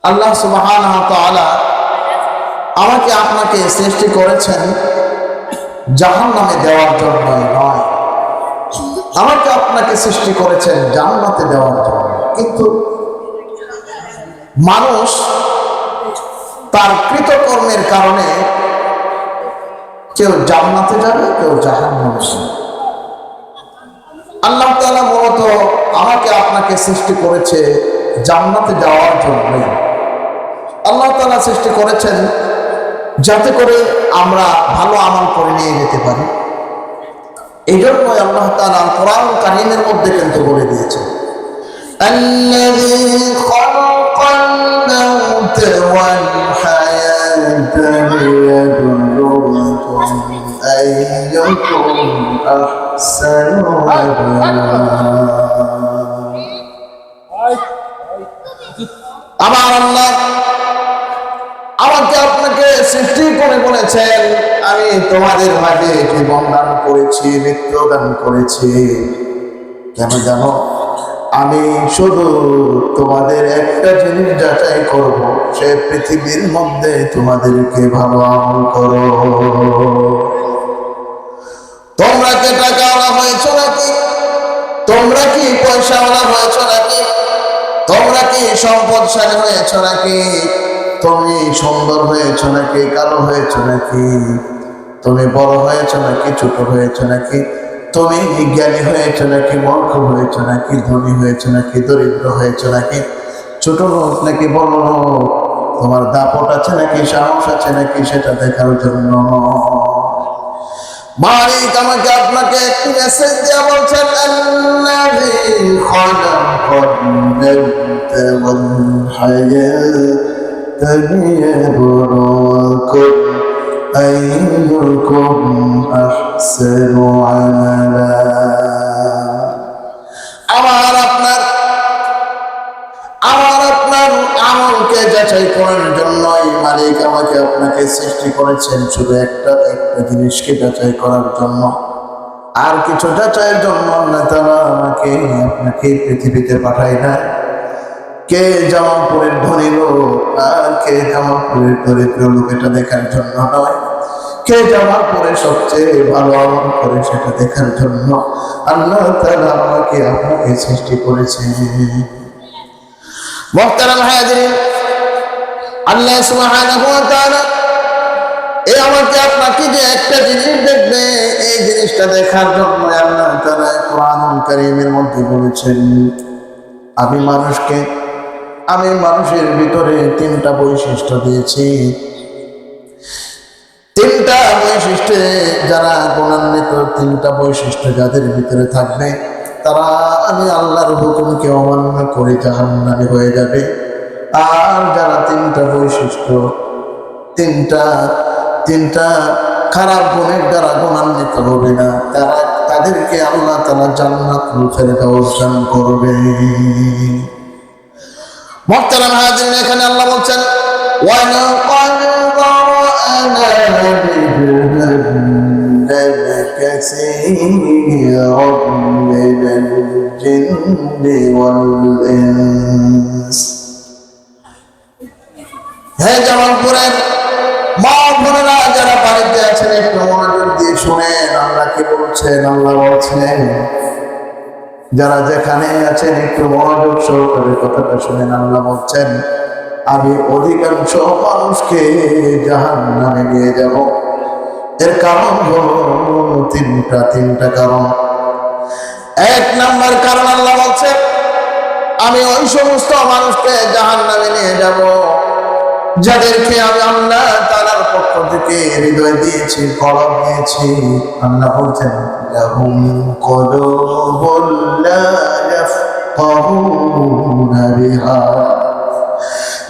আল্লাহ সুবহানাহু ওয়া তাআলা আমাকে আপনাকে সৃষ্টি করেছেন জাহান্নামে দেওয়ার জন্য নয়, আমাকে আপনাকে সৃষ্টি করেছেন জান্নাতে দেওয়ার জন্য। কিন্তু মানুষ তার কৃতকর্মের কারণে কেউ জান্নাতে যাবে, কেউ জাহান্নামে যাবে। আল্লাহ তাআলা মূলত আমাকে আপনাকে সৃষ্টি করেছে জান্নাতে যাওয়ার জন্য। আল্লাহ তাআলা সৃষ্টি করেছেন যাতে করে আমরা ভালো আমল করে নিয়ে যেতে পারি। এই জন্যই আল্লাহ তাআলা কোরআন কারীমের মধ্যে কিন্তু বলে দিয়েছেন, الذي خلق الموت والحياة ليبلوكم أيكم أحسن عملا। আমার আল্লাহ আমাকে আপনাকে সৃষ্টি করে বলেছেন, আমি তোমাদের মাঝে জীবন দান করেছি, মৃত্যু দান করেছি। কেন জানো? আমি শুধু তোমাদের একটা জিনিস যাচাই করব, সে পৃথিবীর মধ্যে তোমাদেরকে ভালো আমল করো। তোমরা কি টাকাওয়ালা হয়েছ নাকি? তোমরা কি পয়সাওয়ালা হয়েছ নাকি? তোমরা কি সম্পদশালী হয়েছ নাকি? তুমি সুন্দর হয়েছ নাকি কালো হয়েছ নাকি? তুমি বড় হয়েছ নাকি ছোট হয়েছ নাকি? তুমি জ্ঞানী হয়েছ নাকি মূর্খ হয়েছ নাকি? ধনী হয়েছ নাকি দরিদ্র হয়েছ নাকি? ছোট লোক নাকি বড় লোক? তোমার দাপট আছে নাকি সাহস আছে নাকি সেটা দেখার জন্য মালিক আমাকে আপনাকে একটি মেসেজ দিয়ে বলছেন, আল্লাযী খালাকাল মাউতা ওয়াল হায়াতা লিয়াবলুয়াকুম আইয়ুকুম আহসানু আমালা। আমার আপনার আমলকে যাচাই করার জন্যই মালিক আমাকে আপনাকে সৃষ্টি করেছেন, শুধু একটা জিনিসকে যাচাই করার জন্য, আর কিছু যাচাইয়ের জন্য আল্লাহ তাআলা আমাকে আপনাকে পৃথিবীতে পাঠায় না। কে জামালপুরের ধনী লোক আর কে জামালপুরের দরিদ্র লোক এটা দেখার জন্য নয়, কে জামালপুরে সবচেয়ে ভালো আমল করে সেটা দেখার জন্য আল্লাহ তাআলা আমাকে আপনাকে সৃষ্টি করেছেন। মুহতারাম হাজিরিন, আল্লাহ সুবহানাহু ওয়া তাআলা এই আমাকে আপনাকে যে একটা জিনিস দেখবে, এই জিনিসটা দেখার জন্য আল্লাহ তাআলা কোরআনুল কারীমের মধ্যে বলেছেন, আমি মানুষের ভিতরে তিনটা বৈশিষ্ট্য দিয়েছি। তিনটা বৈশিষ্ট্যে যারা গুণান্বিত, তিনটা বৈশিষ্ট্য যাদের ভিতরে থাকবে, তারা আমি আল্লাহর হুকুমকে অমান্য করে জাহান্নামী হয়ে যাবে। আর যারা তিনটা বৈশিষ্ট্য, তিনটা খারাপ গুণের দ্বারা গুণান্বিত হবে না, তাদেরকে আল্লাহ তাআলা জান্নাতুল ফেরদাউস দান করবে। মুহতারাম হাজিরিন, এখানে আল্লাহ বলছেন, ওয়া লাকাদ যারা'না লিজাহান্নামা কাসীরাম মিনাল জিন্নি ওয়াল ইনস। হে জামালপুরের মা বোনেরা যারা বাড়িতে আছেন, একটু মনোযোগ দিয়ে শুনেন আল্লাহ কি বলছেন। আল্লাহ বলছেন, যারা যেখানে আছেন একটু মনোযোগ সহকারে কথাটা শুনেন। আল্লাহ বলছেন, আমি অধিকাংশ মানুষকে জাহান্নামে নিয়ে যাব। এর কারণ হলো তিনটা কারণ। এক নাম্বার কারণ, আল্লাহ বলছেন, আমি ওই সমস্ত মানুষকে জাহান্নামে নিয়ে যাব যাদেরকে আমি আল্লাহ তাআলার পক্ষ থেকে হৃদয় দিয়েছি, কলব দিয়েছি। আল্লাহ বলছেন, লাহুম কুলুবুন লা ইয়াফকাহুনা বিহা,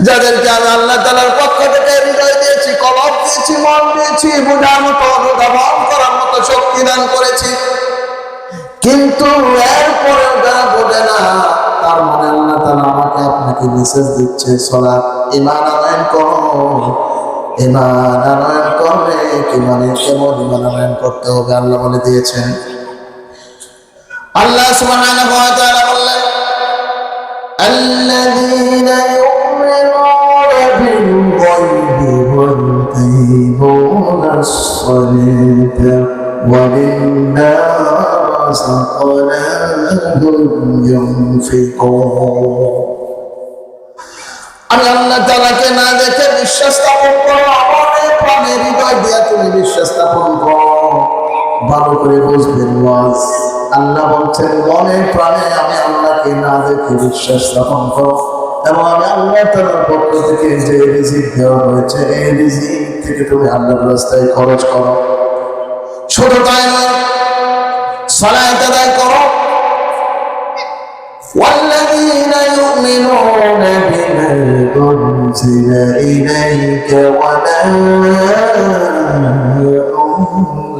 যাদেরকে আমি আল্লাহ তাআলার পক্ষ থেকে হৃদয় দিয়েছি, কলব দিয়েছি, মন দিয়েছি, বোঝার মতো, অনুধাবন করার মতো শক্তি দান করেছি, কিন্তু এরপরেও যারা বোঝে না, তার মানে আল্লাহ তাআলা আমাকে আপনাকে মেসেজ দিচ্ছে, সালাত ঈমান আনয়ন করো। ঈমান আনয়ন করলে কি মানে কেমন ঈমান আনয়ন করতে হবে আল্লাহ বলে দিয়েছেন। আল্লাহ সুবহানাহু ওয়া তাআলা বললেন, আল্লাযীনা ইউমিনুনা الصلاة ومما رزقناهم ينفقون আমি আল্লাহ তাআলাকে না দেখে বিশ্বাস স্থাপন করো, মনে প্রাণে হৃদয় দিয়া তুমি বিশ্বাস স্থাপন করো। ভালো করে বুঝবেন ওয়াজ, আল্লাহ বলছেন মনে প্রাণে আমি আল্লাহকে না দেখে বিশ্বাস স্থাপন করো, এবং আমি আল্লাহ তাআলার পক্ষ থেকে যে রিজিক দেওয়া হয়েছে এই রিজিক থেকে তুমি আল্লাহর রাস্তায় খরচ করো। শুধু তাই নয়, সালাত আদায় করো। والذين يؤمنون بما أنزل إليك وما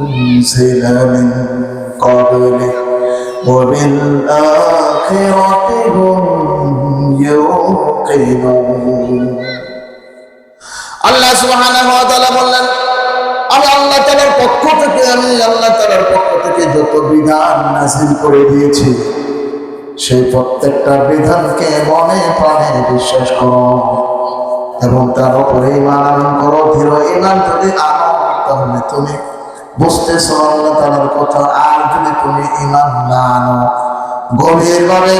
أنزل من قبلك وبالآخرة هم يوقنون আল্লাহ সুবহানাহু ওয়া তাআলা বললেন আমি আল্লাহ তাআলার পক্ষ থেকে যত বিধান নাযিল করে দিয়েছি সেই প্রত্যেকটা বিধানকে মনে প্রাণে বিশ্বাস করো এবং তার উপরে ঈমান আনয়ন করো। দৃঢ় ঈমান যদি আনো তাহলে তুমি বুঝতেছো আল্লাহ তাআলার কথা। আর যদি তুমি ঈমান না আনো, গভীরভাবে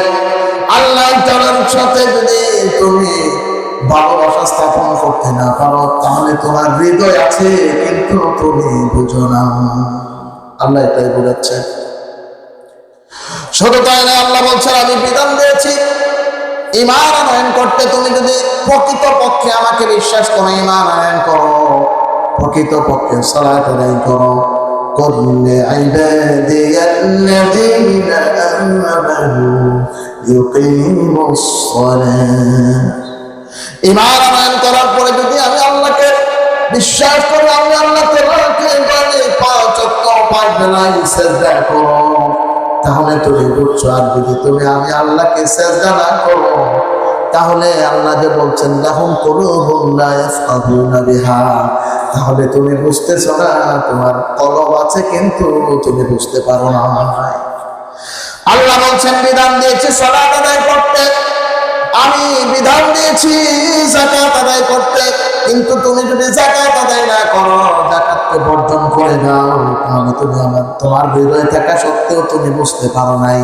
আল্লাহ তাআলার সাথে যদি তুমি ভালোবাসা স্থাপন করতে না পারো, তাহলে তোমার হৃদয় আছে কিন্তু তুমি বুঝো না। আল্লাহ এটাই বলেছে। শুধু তাই না, আল্লাহ বলছেন আমি বিধান দিয়েছি ঈমান আনয়ন করতে। তুমি যদি প্রকৃতপক্ষে আমাকে বিশ্বাস করো, ঈমান আনয়ন করো, প্রকৃতপক্ষে সালাত আদায় করো। কুল ইবাদিয়াল্লাযীনা আমানু ইউকিমুস সালাহ। ঈমান আনয়ন করার পরে যদি আমি আল্লাহকে বিশ্বাস করি, আমি আল্লাহ তাআলাকে মানে 5 ওয়াক্ত 5 বেলায় সিজদা করো, তাহলে তুমি বুঝছো। আর যদি তুমি আমি আল্লাহকে সিজদা না করো, তাহলে আল্লাহ যে বলছেন লাহুম কুলুবুন লা ইয়াফকাহুনা বিহা, তাহলে তুমি বুঝতেছো না, তোমার কলব আছে কিন্তু তুমি বুঝতে পারো না। আল্লাহ বলছেন বিধান দিয়েছি সালাত আদায় করতে, আমি বিধান দিয়েছি যাকাত আদায় করতে, কিন্তু তুমি যদি যাকাত আদায় না করো, যাকাতকে বর্জন করে দাও, তাহলে তুমি তোমার হৃদয়ে থাকা সত্ত্বেও তুমি বুঝতে পারো নাই।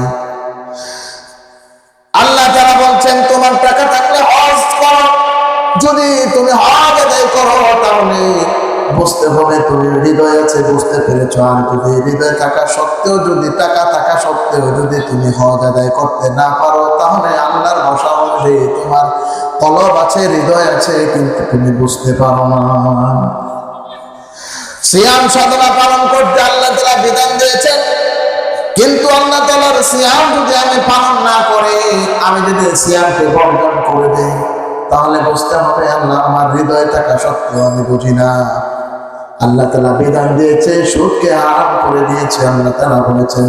আল্লাহ তাআলা বলছেন তোমার টাকা থাকলে হজ করো, যদি তুমি হজ আদায় করো তাহলে বুঝতে হবে তুমি হৃদয় আছে, বুঝতে পেরেছো। আর যদি হৃদয় থাকা সত্ত্বেও, যদি টাকা থাকা সত্ত্বেও যদি তুমি হজ আদায় করতে না পারো, তাহলে আল্লাহর ভাষা অনুযায়ী তোমার কলব আছে, হৃদয় আছে, কিন্তু তুমি বুঝতে পারো না। সিয়াম সাধনা পালন করতে আল্লাহ তাআলা বিধান দিয়েছেন, কিন্তু আল্লাহ তাআলার সিয়াম যদি আমি পালন না করে, আমি যদি সিয়ামকে বর্জন করে দেই, তাহলে বুঝতে হবে আল্লাহ আমার হৃদয়ে থাকা সত্ত্বেও আমি বুঝি না। আল্লাহ তাআলা বিধান দিয়েছে, সুদকে হারাম করে দিয়েছে। আল্লাহ তাআলা বলেছেন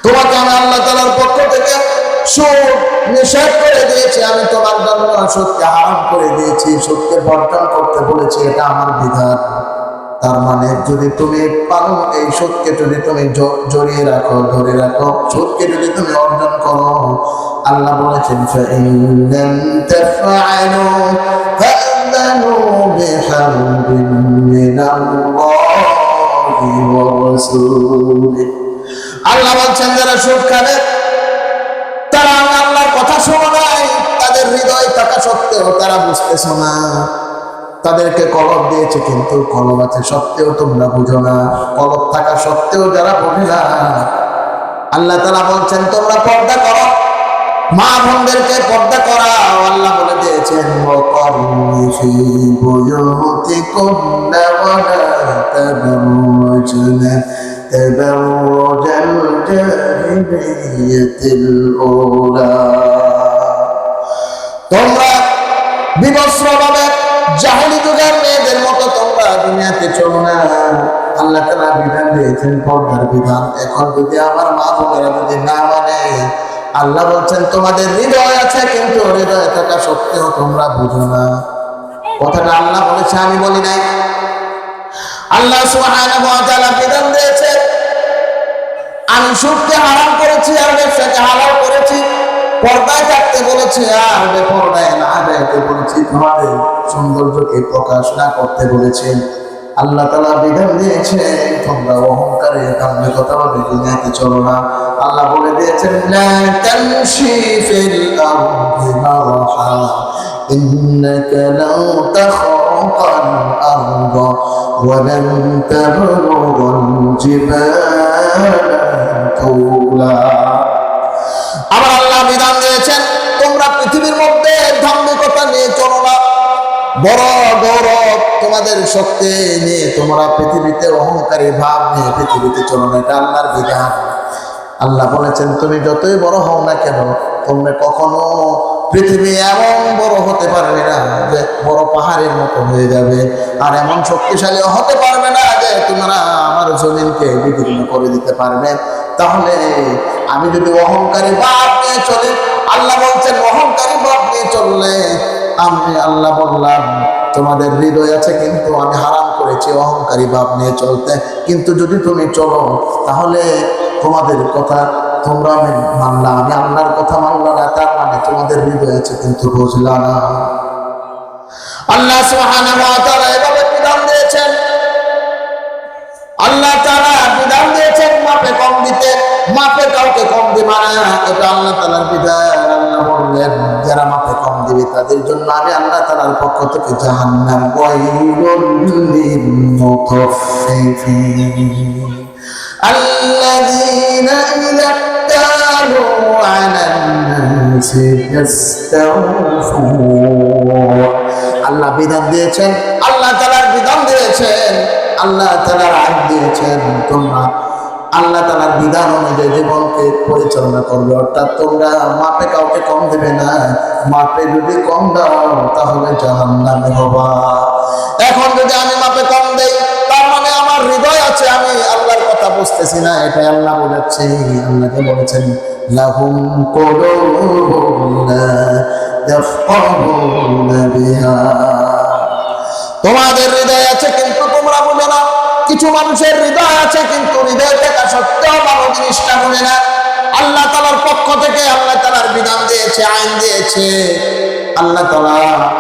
তোমাকে আমি আল্লাহ তাআলার পক্ষ থেকে সুদ নিষেধ করে দিয়েছি, আমি তোমার জন্য সুদকে হারাম করে দিয়েছি, সুদকে বর্জন করতে বলেছি, এটা আমার বিধান। তার মানে যদি তুমি পারো এই সুদকে যদি তুমি জড়িয়ে রাখো, ধরে রাখো, সুদকে যদি তুমি অর্জন করো, আল্লাহ বলেছেন فَإِن لَّمْ تَفْعَلُوا فَأْذَنُوا بِحَرْبٍ مِّنَ اللَّهِ وَرَسُولِهِ। আল্লাহ বলছেন যারা সুদ খাবে তারা আল্লাহর কথা শোনে নাই, তাদের হৃদয় থাকা সত্ত্বেও তারা বুঝতেছো না। তাদেরকে কলব দিয়েছে কিন্তু কলব আছে সত্ত্বেও তোমরা বুঝো না, কলব থাকা সত্ত্বেও যারা বুঝে না। আল্লাহ তাআলা বলছেন তোমরা পর্দা করো, মা বোনদেরকে পর্দা করাও। আল্লাহ বলে দিয়েছেন ওয়াকারনি ফি বুয়ুতিকুন্না ওয়া লা তাবাররুজনা তাবাররুজাল জাহিলিয়াতিল উলা। তোমরা বিবস্ত্রভাবে জাহেলি যুগের মেয়েদের মতো তোমরা দুনিয়াতে চলো না। আল্লাহ তাআলা বিধান দিয়েছেন পর্দার বিধান। এখন যদি আমার মা বোনেরা যদি না মানে, আল্লাহ বলছেন তোমাদের হৃদয় আছে কিন্তু হৃদয়ে থাকা সত্ত্বেও তোমরা বুঝো না। কথাটা আল্লাহ বলেছে, আমি বলি নাই। আল্লাহ সুবহানাহু ওয়া তাআলা বিধান দিয়েছে আমি সুদকে হারাম করেছি আর ব্যবসাকে হালাল করেছি, পর্দায় থাকতে বলেছি আর বেপর্দায় না যাইতে বলেছি, তোমাদের সৌন্দর্যকে প্রকাশ না করতে বলেছি। আল্লাহ তাআলা বিধান দিয়েছে তোমরা অহংকারে দাম্ভিকতা ভাবে দুনিয়াতে চলো না। আল্লাহ বলে দিয়েছেন লা তামশি ফিল আরদি মারহা ইন্নাকা লাউ তাখরাকাল আরদা ওয়া লান তাবলুগাল জিবালা তুলা। আবার আল্লাহ বিধান দিয়েছেন তোমরা পৃথিবীর মধ্যে দাম্ভিকতা নিয়ে চলো না, বড় গৌরব তোমাদের শক্তি নিয়ে তোমরা পৃথিবীতে অহংকারী ভাব নিয়ে পৃথিবীতে চলো না, এটা আল্লাহর বিধান। আল্লাহ বলেছেন তুমি যতই বড় হও না কেন তোমরা কখনো পৃথিবী এমন বড় হতে পারবে না যে বড় পাহাড়ের মতো হয়ে যাবে, আর এমন শক্তিশালী হতে পারবে না যে তোমরা আমার জমিনকে বিদীর্ণ করে দিতে পারবে। তাহলে আমি যদি অহংকারী ভাব নিয়ে চলি, আল্লাহ বলছেন অহংকারী ভাব নিয়ে চললে আমি আল্লাহ বললাম তোমাদের হৃদয় আছে কিন্তু আমি হারাম করেছি অহংকারী ভাব নিয়ে চলতে, কিন্তু যদি তুমি চলো তাহলে তোমাদের কথা তোমরা আমি মানলাম, আমি আল্লাহর কথা মানলাম না, তার মানে তোমাদের হৃদয় আছে কিন্তু বুঝলা না। আল্লাহ সুবহানাহু ওয়া তাআলা এভাবে বিধান দিয়েছেন, আল্লাহ তাআলা বিধান দিয়েছেন মাপে কম দিতে, মাপে কাউকে কম দিবা না, এটা আল্লাহ তাআলার বিধান। আল্লাহ বললেন যারা মাপে কম দিবে তাদের জন্য আমি আল্লাহ তাআলার পক্ষ থেকে জাহান্নাম ওয়াইলুল লিল মুতাফফিফিন আল্লাযীনা ইযা ইক্তালু আলান নাসি ইস্তাওফুন। আল্লাহ বিধান দিয়েছেন, আল্লাহ তাআলার বিধান দিয়েছেন, আল্লাহ তাআলার আইন দিয়েছেন তোমরা আল্লাহ তাআলার বিধান অনুযায়ী জীবনকে পরিচালনা করবে, অর্থাৎ তোমরা মাপে কাউকে কম দেবে না, মাপে যদি কম দাও তাহলে জাহান্নামে হবা। এখন যদি আমি মাপে কম দেই তার মানে আমার হৃদয় আছে আমি আল্লাহর কথা বুঝতেছি না, এটাই আল্লাহ বলেছে। আল্লাহকে বলেছেন লাহুম কুলুবুন লা ইয়াফকাহুনা বিহা, তোমাদের হৃদয় আছে কিন্তু তোমরা বুঝো না। কিছু মানুষের হৃদয় আছে কিন্তু হৃদয় থাকা সত্ত্বেও ভালো জিনিসটা বোঝে না। আল্লাহ তাআলার পক্ষ থেকে আল্লাহ তাআলার বিধান দিয়েছে, আইন দিয়েছে, আল্লাহ তাআলা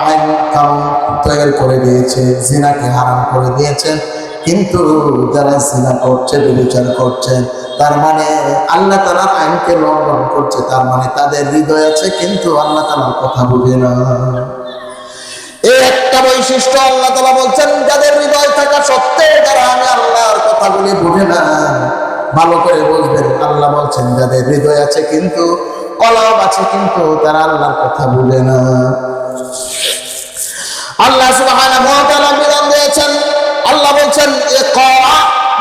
আইন কানুন তৈরি করে দিয়েছে, জিনাকে হারাম করে দিয়েছেন, কিন্তু যারা জিনা করছে ব্যভিচার করছে তার মানে আল্লাহ তাআলার আইনকে লঙ্ঘন করছে, তার মানে তাদের হৃদয় আছে কিন্তু আল্লাহ তাআলার কথা বুঝে না। এই একটা বৈশিষ্ট্য আল্লাহ তাআলা বলছেন যাদের হৃদয় থাকা সত্ত্বেও যারা আমি আল্লাহর কথাগুলি বুঝে না, ভালো করে বুঝবেন। আল্লাহ বলছেন যাদের হৃদয় আছে কিন্তু কলব আছে কিন্তু তারা আল্লাহর কথা বুঝে না। আল্লাহ সুবহানাহু ওয়া তাআলা বিধান দিয়েছেন, আল্লাহ বলছেন ইকরা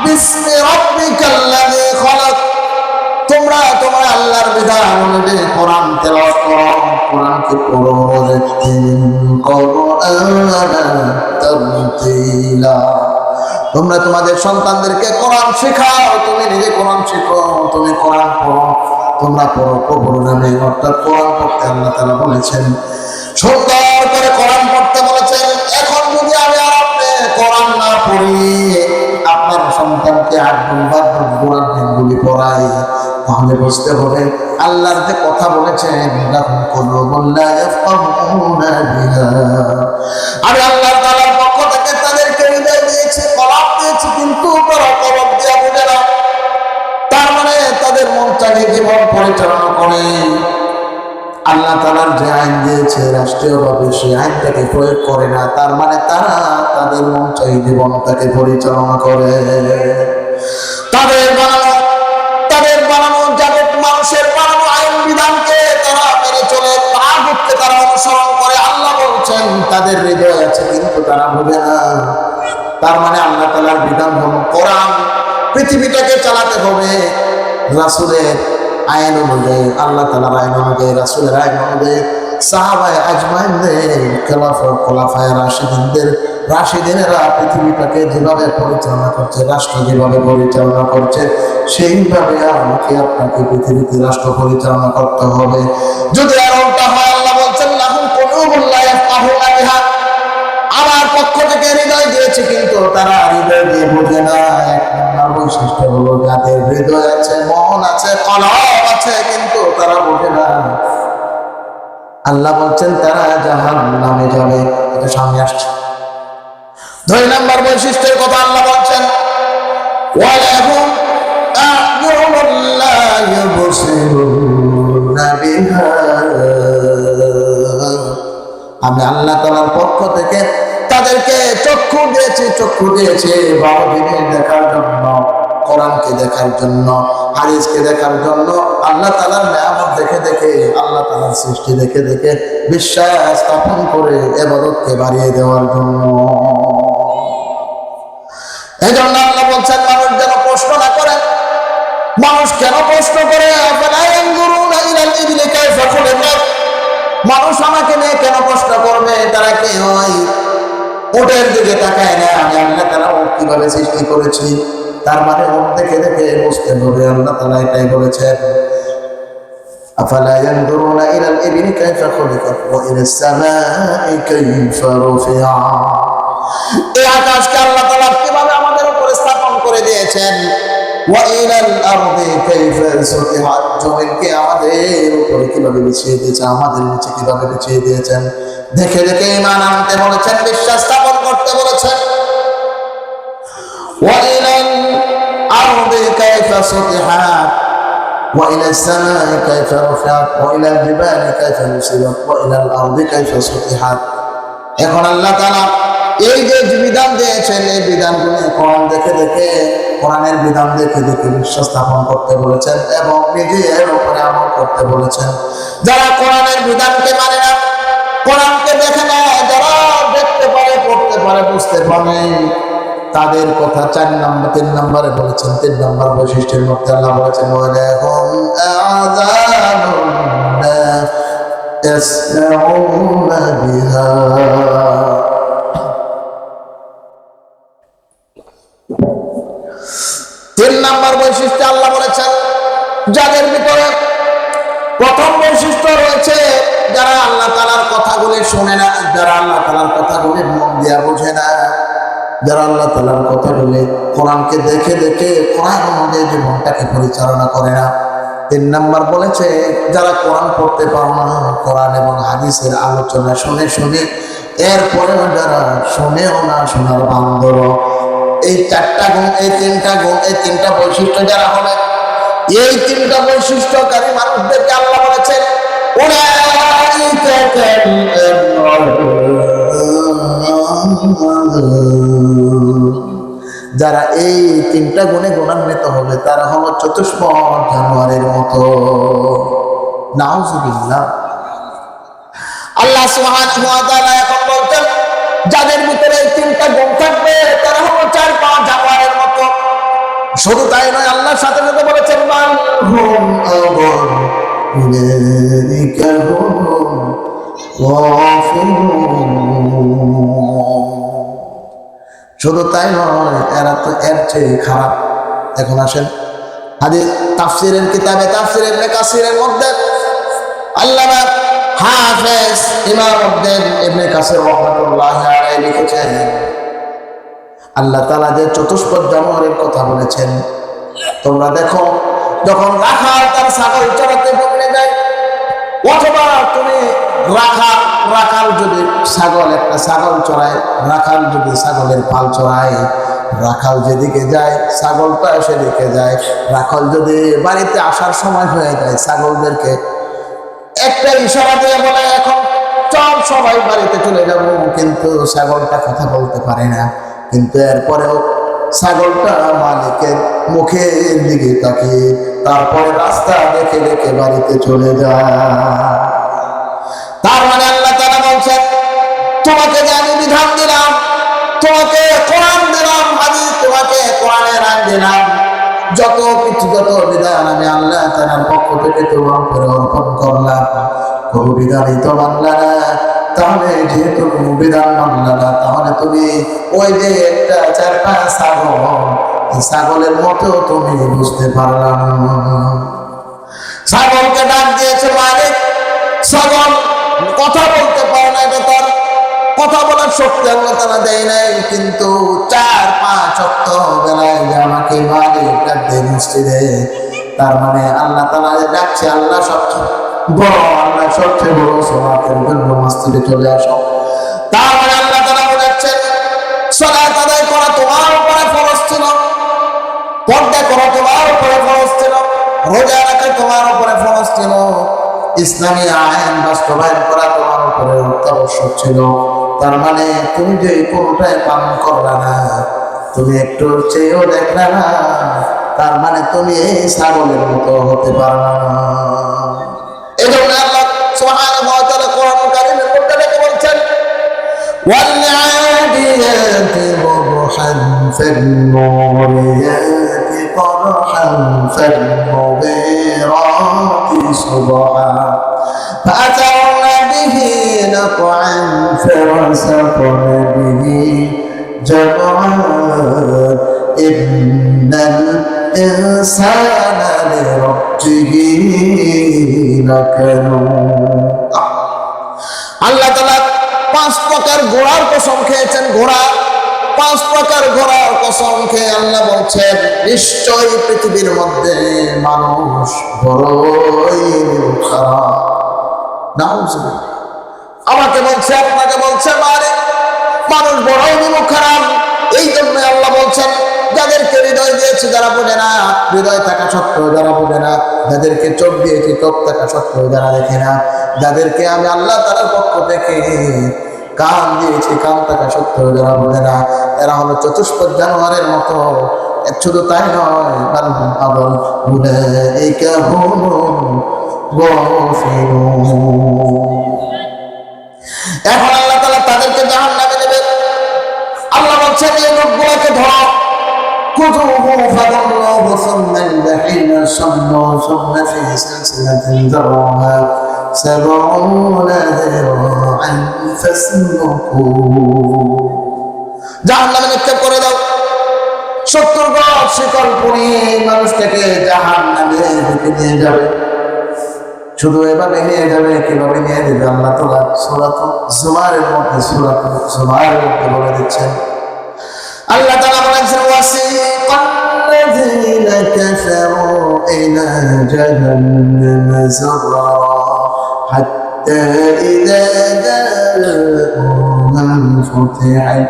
বিসমি রাব্বিকাল্লাযী খালাক, তোমরা তোমরা আল্লাহর বিধান অনুযায়ী কোরআন তেলাওয়াত করো, কোরআনকে পড়ো, তোমরা তোমাদের সন্তানদেরকে কোরআন শেখাও, তুমি নিজে কোরআন শেখো, তুমি কোরআন পড়ো, তোমরা পড়ো প্রভুর নামে, অর্থাৎ কোরআন পড়তে আল্লাহ তাআলা বলেছেন, সুন্দর করে কোরআন পড়তে বলেছেন। এখন যদি আমি আর আপনি কোরআন না পড়ি, আপনার সন্তানকে 8 দিন বা 10 দিনগুলি পড়াই, তাহলে বুঝতে হবে আল্লাহর যে কথা বলেছেন আমি আল্লাহ তাআলার পক্ষ থেকে তাদেরকে হৃদয় দিয়েছি, কলব দিয়েছি, কিন্তু তারা কলব দিয়া বুঝে না, তার মানে তাদের মন চালিয়ে জীবন পরিচালনা করে। আল্লাহ তাআলার যে আইন দিয়েছে রাষ্ট্রীয়ভাবে সেই আইনটাকে প্রয়োগ করে না, তার মানে তারা তাদের মন চাই জীবনটাকে পরিচালনা করে। তাদের বানানো জগৎ মানুষের বানানো আইন বিধানকে তারা মেনে চলে, তাগুতকে তারা অনুসরণ করে। আল্লাহ বলছেন তাদের হৃদয় আছে কিন্তু তারা বুঝে না, তার মানে আল্লাহ তাআলার বিধান হলো কোরআন, পৃথিবীটাকে চালাতে হবে রাসূলের আইন অনুযায়ী, আল্লাহ তাআলার আইন অনুযায়ী, রাসূলের আইন অনুযায়ী। সাহাবায়ে আজমাইনদের খোলাফায়ে রাশিদিনেরা পৃথিবীটাকে যেভাবে পরিচালনা করছে, রাষ্ট্র যেভাবে পরিচালনা করছে, সেইভাবে আমাকে আপনাকে পৃথিবীতে রাষ্ট্র পরিচালনা করতে হবে। যদি এমনটা হয়, আল্লাহ বলছেন লাহুম কুলুবুন লা ইয়াফকাহুনা বিহা, আমার পক্ষ থেকে হৃদয় দিয়েছে কিন্তু তারা হৃদয় দিয়ে বোঝে না। এক নম্বর বৈশিষ্ট্য হলো যাদের হৃদয় আছে তারা বোঝে না। আল্লাহ বলছেন তারা জাহান্নামে যাবে। এটা সামনে আসছে। 2 নম্বর বৈশিষ্ট্যের কথা আল্লাহ বলছেন, ওয়ালাহুম আ'য়ুনুন লা ইউবসিরুনা বিহা। আমি আল্লাহ তাআলার পক্ষ থেকে তাদেরকে চক্ষু দিয়েছি ভালো জিনিস দেখার জন্য, কোরআনকে দেখার জন্য, হাদিসকে দেখার জন্য, আল্লাহ তাআলার নিয়ামত দেখে দেখে, আল্লাহ তাআলার সৃষ্টি দেখে দেখে বিশ্বাস স্থাপন করে ইবাদতকে বাড়িয়ে দেওয়ার জন্য। এই জন্য আল্লাহ বলছেন মানুষ যেন প্রশ্ন না করে। মানুষ কেন প্রশ্ন করে? আফালা ইয়ানজুরুনা ইলাল ইবলি কাইফা খুলিকাত। মানুষ আমাকে নিয়ে কেন প্রশ্ন করবে? তারা কি হয় উটের দিকে তাকায় না আমি আল্লাহ তাআলা উট কিভাবে সৃষ্টি করেছি? তার মানে উট দেখে দেখে বুঝতে হবে আল্লাহ তাআলা এটাই বলেছেন, আফালা ইয়ানজুরুনা ইলাল ইবলি কাইফা খুলিকাত ওয়া ইলাস সামাই কাইফা রুফিআত। এই আকাশকে আল্লাহ তাআলা কিভাবে আমাদের উপরে স্থাপন করে দিয়েছেন, ওয়া ইলাল আরদি কাইফা সুতিহাত। জমিনকে আমাদের উপরে কিভাবে বিছিয়ে দিয়েছেন, আমাদের নিচে কিভাবে বিছিয়ে দিয়েছেন দেখে দেখে ঈমান আনতে বলেছেন, বিশ্বাস স্থাপন করতে বলেছেন। ওয়া ইলাল আরদি কাইফা সুতিহাত ওয়া ইলাস সামাই কাইফা রুফিআত ওয়া ইলাল জিবালি কাইফা নুসিবাত ওয়া ইলাল আরদি কাইফা সুতিহাত। এখন আল্লাহ তাআলা এই যে বিধান দিয়েছেন, এই বিধানগুলো কোরআন দেখে দেখে, কোরআনের বিধান দেখে দেখে বিশ্বাস স্থাপন করতে বলেছেন এবং নিজের উপরে আমল করতে বলেছেন। যারা কোরআনের বিধানকে মানে না, কোরআনকে দেখে না, যারা দেখতে পারে, পড়তে পারে, বুঝতে পারে, তাদের কথা 3 নম্বরে বলেছেন। 3 নম্বর বৈশিষ্ট্যের মধ্যে আল্লাহ বলেছেন, ওয়ালাহুম আযানুন লা ইয়াসমাউনা বিহা। 3 নম্বর বৈশিষ্ট্য আল্লাহ বলেছেন যাদের ভিতরে প্রথম বৈশিষ্ট্য রয়েছে যারা আল্লাহ তাআলার কথাগুলি শুনে না, যারা আল্লাহ তাআলার কথাগুলি মন দিয়া বোঝে না, যারা আল্লাহ তাআলার কথাগুলি কোরআনকে দেখে দেখে কোরআন অনুযায়ী জীবনটাকে পরিচালনা করে না। 3 নম্বর বলেছে যারা কোরআন পড়তে পারে না, কোরআন এবং হাদিসের আলোচনা শুনে শুনে এরপরেও যারা শুনেও না, শোনার বান্দর। এই 4টা গুণ, এই 3টা গুণ, এই 3টা বৈশিষ্ট্য যারা হবে, এই 3টা বৈশিষ্ট্যকারী মানুষদেরকে আল্লাহ বলেছেন যারা এই 3টা গুণে গুণান্বিত হবে তারা হলো চতুষ্পদ জানোয়ারের মতো। নাউজুবিল্লাহ। আল্লাহ সুবহানাহু ওয়া তাআলা এখন বলতেন যাদের ভিতরে এই 3টা গুণ থাকবে তারা হলো 4 পা জানোয়ারের মতো। শুধু তাই নয়, আল্লাহর সাথে সাথে বলেছেন মানহুম আবার উলাইকা হুম গাফিলুন। শুধু তাই নয়, এরা তো এর চেয়ে খারাপ। এখন আসেন হাদিস তাফসীরের কিতাবে তাফসীর ইবনে কাসিরের মধ্যে আল্লামা হাফেজ ইমাম ইবনে কাসির রাহমাতুল্লাহি আলাইহি লিখেছেন আল্লাহ তাআলা যে চতুষ্পদ জানোয়ারের কথা বলেছেন, তোমরা দেখো যখন রাখাল তার ছাগল চড়াতে বনে যায়, অথবা তুমি রাখাল যদি একটা ছাগল চড়ায়, রাখাল যদি ছাগলের পাল চড়ায়, রাখাল যেদিকে যায় ছাগলটা সেদিকে যায়। রাখাল যদি বাড়িতে আসার সময় হয়ে যায়, ছাগলদেরকে একটা ইশারা দিয়ে বলে এখন চল সবাই বাড়িতে চলে যাব, কিন্তু ছাগলটা কথা বলতে পারে না। কিন্তু এরপরেও ছাগলটা মালিকের মুখের দিকে তাকিয়ে তারপরে রাস্তা দেখে দেখে বাড়িতে চলে যায়। তার মানে আল্লাহ তাআলা বলছেন তোমাকে যে আমি বিধান দিলাম, তোমাকে কোরআন দিলাম, হাদিস তোমাকে কোরআনের আইন দিলাম, যত বিধান আমি আল্লাহ তাআলার পক্ষ থেকে তোমার উপরে অর্পণ করলাম, কোনো বিধানই তো মানলা না। তাহলে যেহেতু কোনো বিধান মানলা না, তাহলে তুমি ওই যে একটা 4 পা ছাগল, ছাগলের মতো তুমি বুঝতে পারলাম। ছাগলকে ডাক দিয়েছে মালিক, ছাগল কথা বলতে পারে না, এটা তার কথা বলার শক্তি আল্লাহ তাআলা দেয় নাই, কিন্তু 4-5 ওয়াক্ত বেলায় যে আমাকে মালিক ডাক দেয় মসজিদে, তার মানে আল্লাহ তাআলা ডাকছে, আল্লাহ সবচেয়ে বড়, আল্লাহ সবচেয়ে বড়, সালাতের জন্য মসজিদে চলে আসো। তার মানে আল্লাহ তাআলা বলেছেন সালাত আদায় করা তোমার উপরে ফরজ ছিল, পর্দা করা তোমার উপরে ফরজ ছিল, রোজা রাখা তোমার উপরে ফরজ ছিল, ইসলামী আইন বাস্তবায়ন করা তোমার উপরে অত্যাবশ্যক ছিল। তার মানে তুমি যে কোনটাই পালন করবে না, তুমি একটু চেয়েও দেখবে না, তার মানে তুমি এই ছাগলের মতো হতে পারবে না। এই জন্য আল্লাহ সুবহানাহু ওয়া তাআলা কোরআন কারীমের মধ্যে লেখা বলছেন والعاديات ضبحا فالموريات قدحا فالمغيرات صبحا فأثرن به نقعا فوسطن به جمعا إن الإنسان لربه لكنود। আল্লাহ তাআলা 5 প্রকার ঘোড়ার কসম খেয়েছেন, ঘোড়া 5 প্রকার ঘোড়ার কসম খেয়ে আল্লাহ বলছেন নিশ্চয়ই পৃথিবীর মধ্যে মানুষ বড়ই খারাপ। নাউজুবিল্লাহ। আমাকে বলছে, আপনাকে বলছে মানুষ বড়ই খারাপ। এই জন্য আল্লাহ বলছেন যাদেরকে হৃদয় দিয়েছি যারা বোঝে না, হৃদয় থাকা সত্ত্বেও যারা বোঝে না, যাদেরকে চোখ দিয়েছি চোখ থাকা সত্ত্বেও যারা দেখে না, যাদেরকে আমি আল্লাহ তাআলার পক্ষ থেকে কান দিয়েছি কান থাকা সত্ত্বেও যারা বোঝে না, এরা হলো চতুষ্পদ জানোয়ারের মতো। শুধু তাই নয়, বালহুম আদল উলাইকা হুমুল গাফিলুন। এখন আল্লাহ তাআলা তাদেরকে জাহান্নামে নেবেন। আল্লাহ বলছেন এই লোকগুলোকে ধরো, خذوه فغلوه ثم الجحيم صلوه ثم في سلسلة ذرعها 70 ذراعا فاسلكوه। জাহান্নামে নিক্ষেপ করে দাও। 70 গজ শিকল পরিয়ে মানুষটাকে জাহান্নামে নিয়ে যাবে। শুধু এভাবে নিয়ে যাবে, কিভাবে নিয়ে যাবে আল্লাহ তাআলা সূরা জুমারের মধ্যে বলে দিচ্ছেন। আল্লাহ তাআলা বলেছেন ওয়াসিকাল্লাযীনা কাফারু ইলা জাহান্নাম যুররা হাত্তা ইযা জাআউহা ফুতিহাত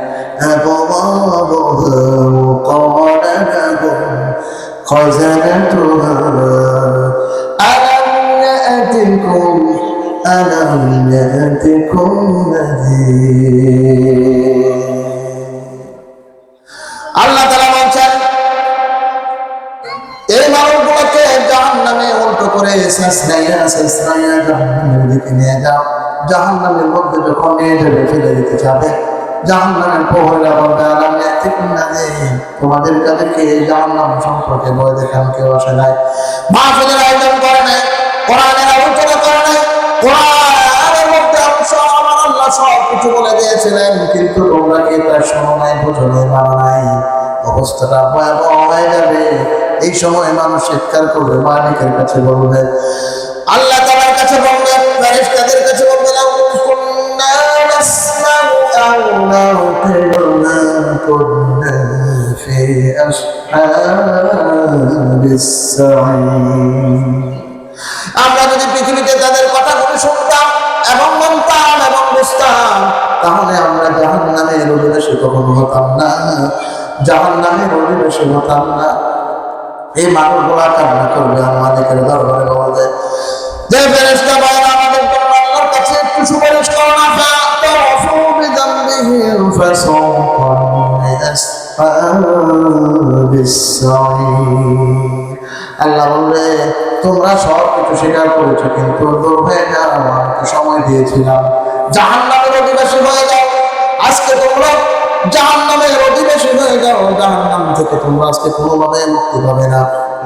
আবওয়াবুহা ওয়াকালা লাহুম খাযানাতুহা ألم يأتكم نذير। আল্লাহ তাআলা বলছেন এই মানুষগুলোকে জাহান্নামে উল্টো করে ছেঁচড়াইয়া জাহান্নামের দিকে নিয়ে যাও। জাহান্নামের মধ্যে যখন নিয়ে যাবে, ফেলে দিতে যাবে, জাহান্নামের প্রহরীরা বলবে আলাম ইয়াতিকুম নাযীর, তোমাদের কাছে জাহান্নাম সম্পর্কে ভয় দেখানো কেউ আসে নাই, মাহফিলের আয়োজন করে নাই, কোরআনের আলোচনা করে নাই, কোরআনের মধ্যে আমার আল্লাহ সব কিছু বলে দিয়েছিলেন, কিন্তু তোমরা কি তার শোনো নাই, বুঝো নাই, মানো নাই। অবস্থাটা ভয়াবহ হয়ে যাবে। এই সময় মানুষ চিৎকার করবে, মালিকের কাছে বলবে, আল্লাহ তাআলার কাছে বলবে, ফেরেশতাদের কাছে বলবে লাউ কুন্না নাসমাউ আও না'কিলু মা কুন্না ফি আসহাবিস সাঈর। আমরা যদি পৃথিবীতে তাদের কথাগুলো শুনতাম এবং মানতাম এবং বুঝতাম, তাহলে আমরা জাহান্নামের অধিবাসী কখনো হতাম না, জাহান্নামের অধিবাসী হতাম না। এই মানুষগুলা কান্না করবে, আমাদের দরবারে বলবে যে ফেরেশতা ভাইরা আমাদের জন্য আল্লাহর কাছে একটু সুপারিশ করো না, ফাতাফু বিযামবিহিম ফাসাওফা লিআসহাবিস সাঈর। আল্লাহ বলবে তোমরা সব কিছু স্বীকার করেছো, কিন্তু দূর হয়ে যাও, আমাকে সময় দিয়েছিলাম, জাহান্নামের অধিবাসী হয়ে যাও। আজকে তোমরা জাহান্নামের অধিবাসী হয়ে যাও, জাহান্নাম থেকে তোমরা আজকে কোনোভাবে মুক্তি পাবে না।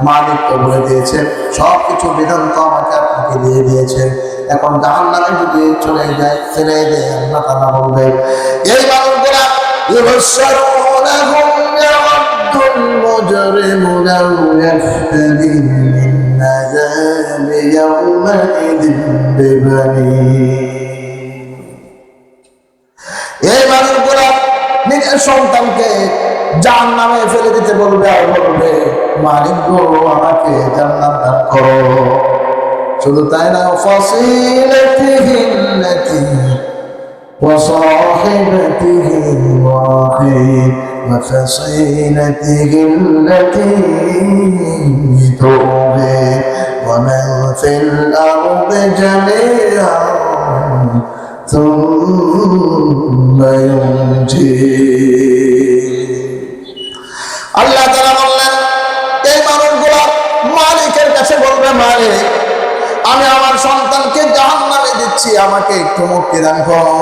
মালিক তো বলে দিয়েছেন, সব কিছু বিধান তো আমাকে আপনাকে দিয়ে দিয়েছেন, এখন জাহান্নামে যদি চলে যায়, ফেলে দেয়, আল্লাহ তাআলা বলবে এই মানুষগুলা ইউবশারুনাহুম ইয়াওয়াদ্দুল মুজরিমু লাউ ইয়াফতাদি মিন আযাবি ইয়াওমাইযিন বিবানিহি। এই মানুষগুলা নিজের সন্তানকে জাহান্নামে ফেলে দিতে বলবে আর বলবে মালিক গো আমাকে জান্নাত দান করো। শুধু তাই না, ফাসিলাতিহিল্লাতি ওয়া সাহিবাতিহি ওয়া আখি ওয়া ফাসিলাতিহিল্লাতি তুহি ওয়া মান ফিল আরদি জামিআন সুম্মা ইউনজি। আল্লাহ তাআলা বললেন এই মানুষগুলো মালিকের কাছে বলবে মালিক আমি আমার সন্তানকে জাহান্নামে দিচ্ছি, আমাকে একটু মুক্তি দান করো।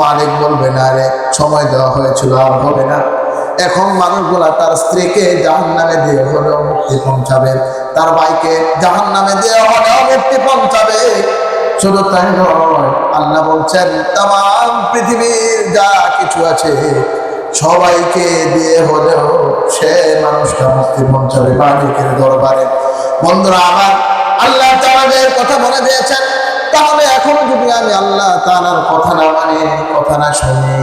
মালিক বলবে না রে, সময় দেওয়া হয়েছিল আর হবে না। এখন মানুষগুলা তার স্ত্রীকে জাহান্নামে দিয়ে হলেও মুক্তি পৌঁছাবে, তার ভাইকে জাহান্নামে দিয়ে হলেও মুক্তি পৌঁছাবে। শুধু তাই নয়, আল্লাহ বলছেন তাম পৃথিবীর যা কিছু আছে সবাইকে দিয়ে হলেও সে মানুষটা মুক্তি পৌঁছাবে মালিকের দরবারে। বন্ধুরা আমার, আল্লাহ তাআলার কথা বলে দিয়েছেন, তাহলে এখন যদি আমি আল্লাহ তাআলার কথা না মানি, কথা না শুনি,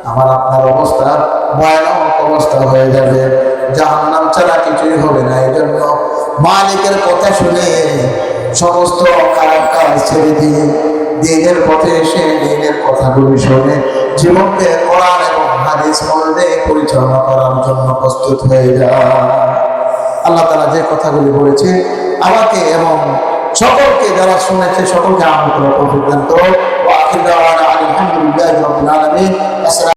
আমার আপনার অবস্থা ভয়ানক অবস্থা হয়ে যাবে, জাহান্নাম ছাড়া কিছুই হবে না। এই জন্য মালিকের কথা শুনে সমস্ত খারাপ কাজ ছেড়ে দিয়ে দিনের পথে এসে দিনের কথাগুলি শুনে জীবনকে কোরআন এবং হাদিস অনুযায়ী পরিচালনা করার জন্য প্রস্তুত হয়ে যায়। আল্লাহ তাআলা যে কথাগুলি বলেছে আমাকে এবং সকলকে যারা শুনেছে সকলকে আমল করার তৌফিক দান করুন। ওয়া আখিরু দাওয়ানা আলহামদুলিল্লাহি রাব্বিল আলামিন।